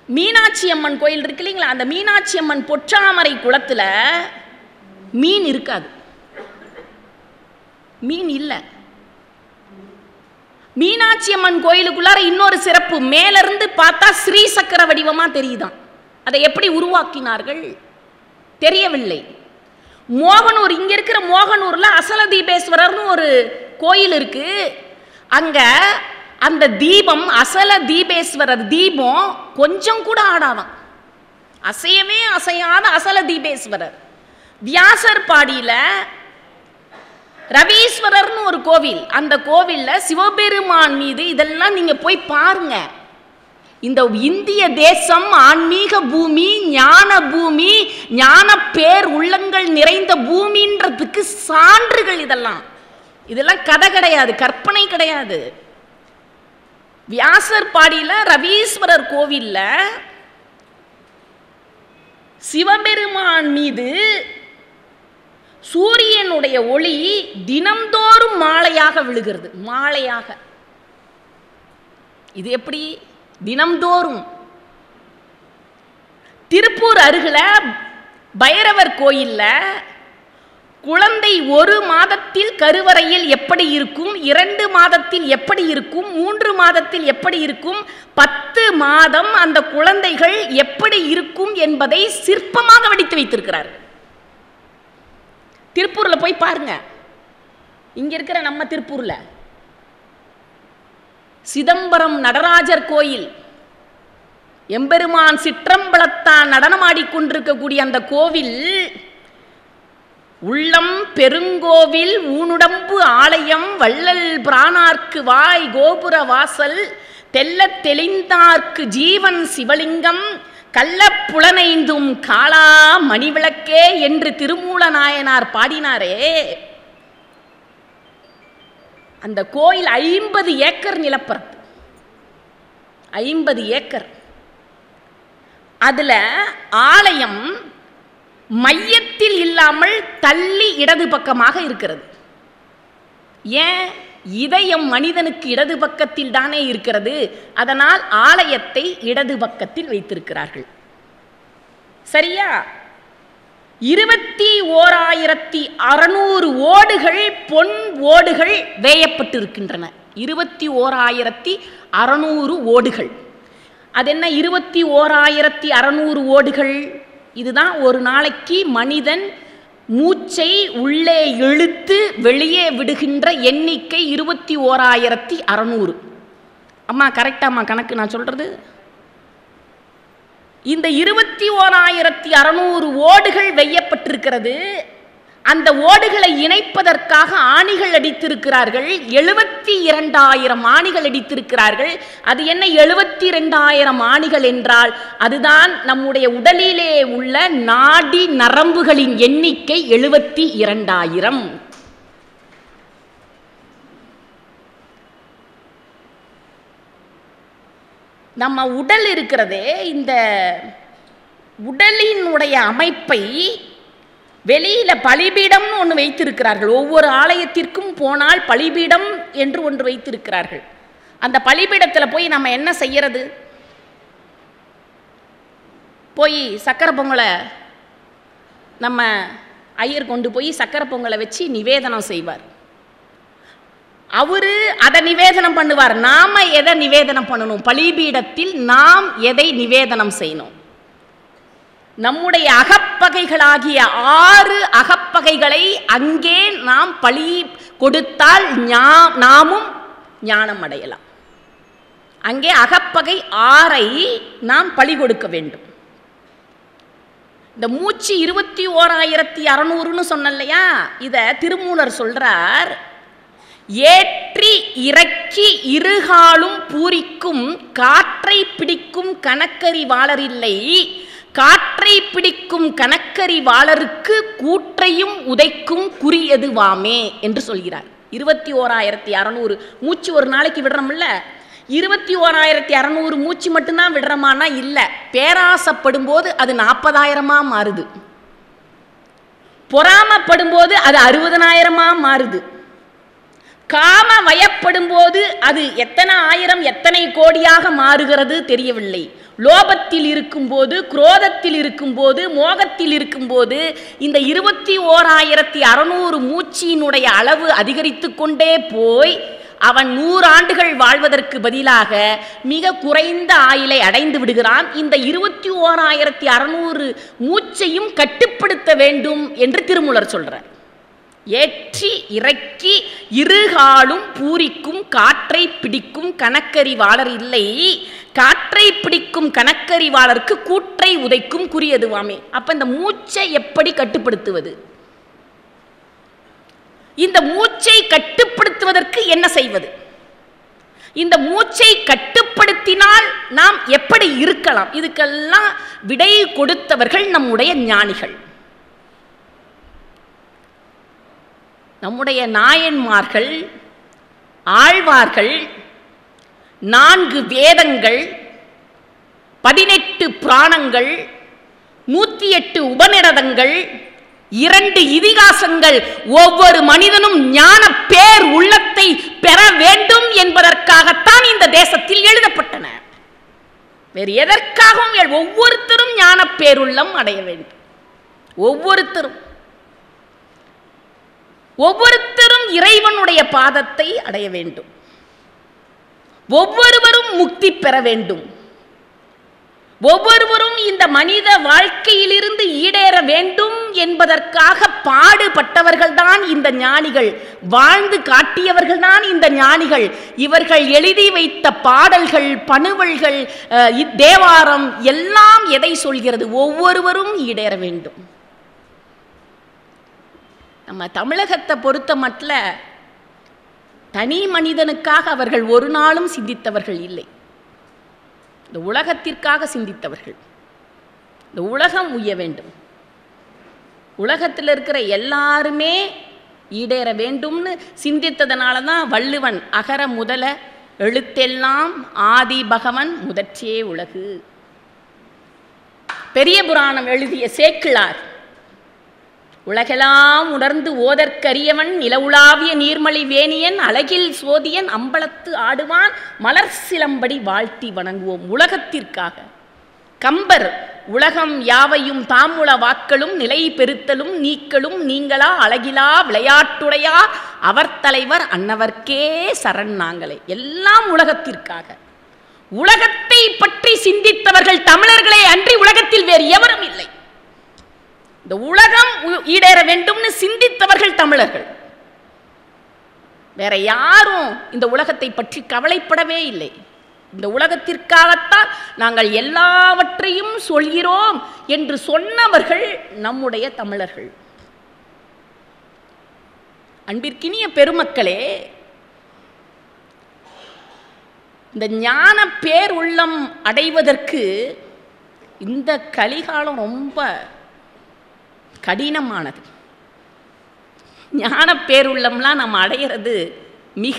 மீனாட்சி அம்மன் கோயில் இருக்கு இல்லைங்களா, அந்த மீனாட்சி அம்மன் பொற்றாமரை குளத்துல மீன் இருக்காது, மீன் இல்லை. மீனாட்சி அம்மன் கோயிலுக்குள்ளார இன்னொரு சிறப்பு, மேல இருந்து பார்த்தா ஸ்ரீ சக்கர வடிவமா தெரியுதான். அதை எப்படி உருவாக்கினார்கள் தெரியவில்லை. மோகனூர், இங்க இருக்கிற மோகனூர்ல அசல தீபேஸ்வரர்னு ஒரு கோயில் இருக்கு. அங்க அந்த தீபம், அசல தீபேஸ்வரர் தீபம் கொஞ்சம் கூட ஆடாதான், அசையவே அசையாத அசல தீபேஸ்வரர். வியாசர் பாடியில ரவீஸ்வரர்னு ஒரு கோவில், அந்த கோவில்ல சிவபெருமான் மீது, இதெல்லாம் நீங்க போய் பாருங்க. இந்த இந்திய தேசம் ஆன்மீக பூமி, ஞான பூமி, ஞான பேர் உள்ளங்கள் நிறைந்த பூமின்றதுக்கு சான்றுகள் இதெல்லாம். இதெல்லாம் கதை கிடையாது, கற்பனை கிடையாது. வியாசர் பாடியில ரவீஸ்வரர் கோவில்ல சிவபெருமான் மீது சூரியனுடைய ஒளி தினம்தோறும் மாலையாக விழுகிறது, மாலையாக. இது எப்படி தினம்தோறும்? திருப்பூர் அருகில பைரவர் கோயில்ல குழந்தை 1 மாதத்தில் கருவறையில் எப்படி இருக்கும், 2 மாதத்தில் எப்படி இருக்கும், 3 மாதத்தில் எப்படி இருக்கும், 10 மாதம் அந்த குழந்தைகள் எப்படி இருக்கும் என்பதை சிற்பமாக வடித்து வைத்திருக்கிறார். திருப்பூர்ல போய் பாருங்க. இங்க இருக்கிற நம்ம திருப்பூர்ல சிதம்பரம் நடராஜர் கோயில், எம்பெருமான் சிற்றம்பலத்தான் நடனமாடிக்கொண்டிருக்கக்கூடிய அந்த கோவில், உள்ளம் பெருங்கோவில் ஊனுடம்பு ஆலயம் வள்ளல் பிரானார்க்கு வாய் கோபுர வாசல் தெல்லத் தெளிந்தார்க்கு ஜீவன் சிவலிங்கம் கள்ளப்புலனைந்தும் காளா மணிவிளக்கே என்று திருமூல நாயனார் பாடினாரே. அந்த கோயில் 50 ஏக்கர் நிலப்பரப்பு, 50 ஏக்கர். அதுல ஆலயம் மையத்தில் இல்லாமல் தள்ளி இடது பக்கமாக இருக்கிறது. ஏன்? இதயம் மனிதனுக்கு இடது பக்கத்தில் தானே இருக்கிறது, அதனால் ஆலயத்தை இடது பக்கத்தில் வைத்திருக்கிறார்கள். சரியா? 21,600 ஓடுகள், பொன் ஓடுகள் வேயப்பட்டிருக்கின்றன. 21,600 ஓடுகள். அது என்ன 21,600 ஓடுகள்? இதுதான் ஒரு நாளைக்கு மனிதன் மூச்சை உள்ளே இழுத்து வெளியே விடுகின்ற எண்ணிக்கை 21,600. அம்மா கரெக்டாம்மா கணக்கு நான் சொல்றது? இந்த 21,600 ஓடுகள் வெய்யப்பட்டிருக்கிறது. அந்த ஓடுகளை இணைப்பதற்காக ஆணிகள் அடித்திருக்கிறார்கள். 72,000 ஆணிகள் அடித்திருக்கிறார்கள். அது என்ன 72,000 ஆணிகள் என்றால், அதுதான் நம்முடைய உடலிலே உள்ள நாடி நரம்புகளின் எண்ணிக்கை 72,000. நம்ம உடல் இருக்கிறதே, இந்த உடலினுடைய அமைப்பை வெளியில பலிபீடம்னு ஒன்று வைத்திருக்கிறார்கள். ஒவ்வொரு ஆலயத்திற்கும் போனால் பலிபீடம் என்று ஒன்று வைத்திருக்கிறார்கள். அந்த பலிபீடத்தில் போய் நம்ம என்ன செய்யறது? போய் சக்கரை பொங்கலை நம்ம ஐயர் கொண்டு போய் சக்கரை பொங்கலை வச்சு நிவேதனம் செய்வார். அவரு அதை நிவேதனம் பண்ணுவார். நாம எதை நிவேதனம் பண்ணணும்? பலிபீடத்தில் நாம் எதை நிவேதனம் செய்யணும்? நம்முடைய அகப்பகைகளாகிய 6 அகப்பகைகளை அங்கே நாம் பலி கொடுத்தால் நாமும் ஞானம் அடையலாம். அங்கே அகப்பகை 6ஐ நாம் பலி கொடுக்க வேண்டும். இந்த மூச்சு 21,600ன்னு சொன்னலையா, இத திருமூலர் சொல்றார். ஏற்றி இறக்கி இருகாலும் பூரிக்கும் காற்றை பிடிக்கும் கணக்கறிவாளரில்லை, காற்றை பிடிக்கும் கணக்கறிவாளருக்கு கூற்றையும் உதைக்கும் குறியதுவாமே என்று சொல்கிறார். 21,600 மூச்சு ஒரு நாளைக்கு விடுறோம்ல, 21,600 மூச்சு மட்டும்தான் விடுறோமானா இல்லை. பேராசப்படும் போது அது 40,000 மாறுது, பொறாமப்படும் போது அது 60,000 மாறுது, காம வயப்படும் போது அது எத்தனை ஆயிரம் எத்தனை கோடியாக மாறுகிறது தெரியவில்லை. லோபத்தில் இருக்கும்போது, குரோதத்தில் இருக்கும்போது, மோகத்தில் இருக்கும்போது இந்த 21,600 மூச்சியினுடைய அளவு அதிகரித்து கொண்டே போய் அவன் 100 ஆண்டுகள் வாழ்வதற்கு பதிலாக மிக குறைந்த ஆயுளை அடைந்து விடுகிறான். இந்த 21,600 மூச்சையும் கட்டுப்படுத்த வேண்டும் என்று திருமூலர் சொல்றார். ஏற்றி இறக்கி இருகாலும் பூரிக்கும் காற்றை பிடிக்கும் கணக்கறிவாளர் இல்லை, காற்றை பிடிக்கும் கணக்கறிவாளருக்கு கூற்றை உதைக்கும் குறியதுவாமே. அப்ப இந்த மூச்சை எப்படி கட்டுப்படுத்துவது? இந்த மூச்சை கட்டுப்படுத்துவதற்கு என்ன செய்வது? இந்த மூச்சை கட்டுப்படுத்தினால் நாம் எப்படி இருக்கலாம்? இதுக்கெல்லாம் விடை கொடுத்தவர்கள் நம்முடைய ஞானிகள், நம்முடைய நாயன்மார்கள், ஆழ்வார்கள். 4 வேதங்கள், 18 புராணங்கள், 108 உபநிடதங்கள், 2 இதிகாசங்கள் ஒவ்வொரு மனிதனும் ஞான பேர் உள்ளத்தை பெற வேண்டும் என்பதற்காகத்தான் இந்த தேசத்தில் எழுதப்பட்டன. வேறு எதற்காகவும் ஒவ்வொருத்தரும் ஞான பேருள்ளம் அடைய வேண்டும். ஒவ்வொருத்தரும் இறைவனுடைய பாதத்தை அடைய வேண்டும். ஒவ்வொருவரும் முக்தி பெற வேண்டும். ஒவ்வொருவரும் இந்த மனித வாழ்க்கையிலிருந்து ஈடேற வேண்டும் என்பதற்காக பாடுபட்டவர்கள்தான் இந்த ஞானிகள், வாழ்ந்து காட்டியவர்கள்தான் இந்த ஞானிகள். இவர்கள் எழுதி வைத்த பாடல்கள், பணுவல்கள், தேவாரம் எல்லாம் எதை சொல்கிறது? ஒவ்வொருவரும் ஈடேற வேண்டும். நம்ம தமிழகத்தை பொறுத்த மட்டும் தனி மனிதனுக்காக அவர்கள் ஒரு நாளும் சிந்தித்தவர்கள் இல்லை. இந்த உலகத்திற்காக சிந்தித்தவர்கள். இந்த உலகம் உய்ய வேண்டும், உலகத்தில் இருக்கிற எல்லாருமே ஈடேற வேண்டும்னு சிந்தித்ததனால தான் வள்ளுவன் அகர முதல எழுத்தெல்லாம் ஆதி பகவன் முதற்றே உலகு. பெரிய புராணம் எழுதிய சேக்கிழார் உலகெல்லாம் உணர்ந்து ஓதற்கரியவன் நிலவுலாவிய நீர்மலி வேணியன் அழகில் சோதியன் அம்பலத்து ஆடுவான் மலர் சிலம்படி வாழ்த்தி வணங்குவோம். உலகத்திற்காக. கம்பர் உலகம் யாவையும் தாமுள வாக்களும் நிலை பெருத்தலும் நீக்களும் நீங்களா அழகிலா விளையாட்டுடையா அவர் தலைவர் அன்னவர்க்கே சரண் நாங்களே. எல்லாம் உலகத்திற்காக. உலகத்தை பற்றி சிந்தித்தவர்கள் தமிழர்களே அன்றி உலகத்தில் வேறு எவரும் இல்லை. இந்த உலகம் ஈடேற வேண்டும்னு சிந்தித்தவர்கள் தமிழர்கள். வேற யாரும் இந்த உலகத்தை பற்றி கவலைப்படவே இல்லை. இந்த உலகத்திற்காகத்தான் நாங்கள் எல்லாவற்றையும் சொல்கிறோம் என்று சொன்னவர்கள் நம்முடைய தமிழர்கள். அன்பிற்கினிய பெருமக்களே, இந்த ஞான பேர் உள்ளம் அடைவதற்கு இந்த கலிகாலம் ரொம்ப கடினமானது. ஞான பேருள்ளம்லாம் நம்ம அடையிறது மிக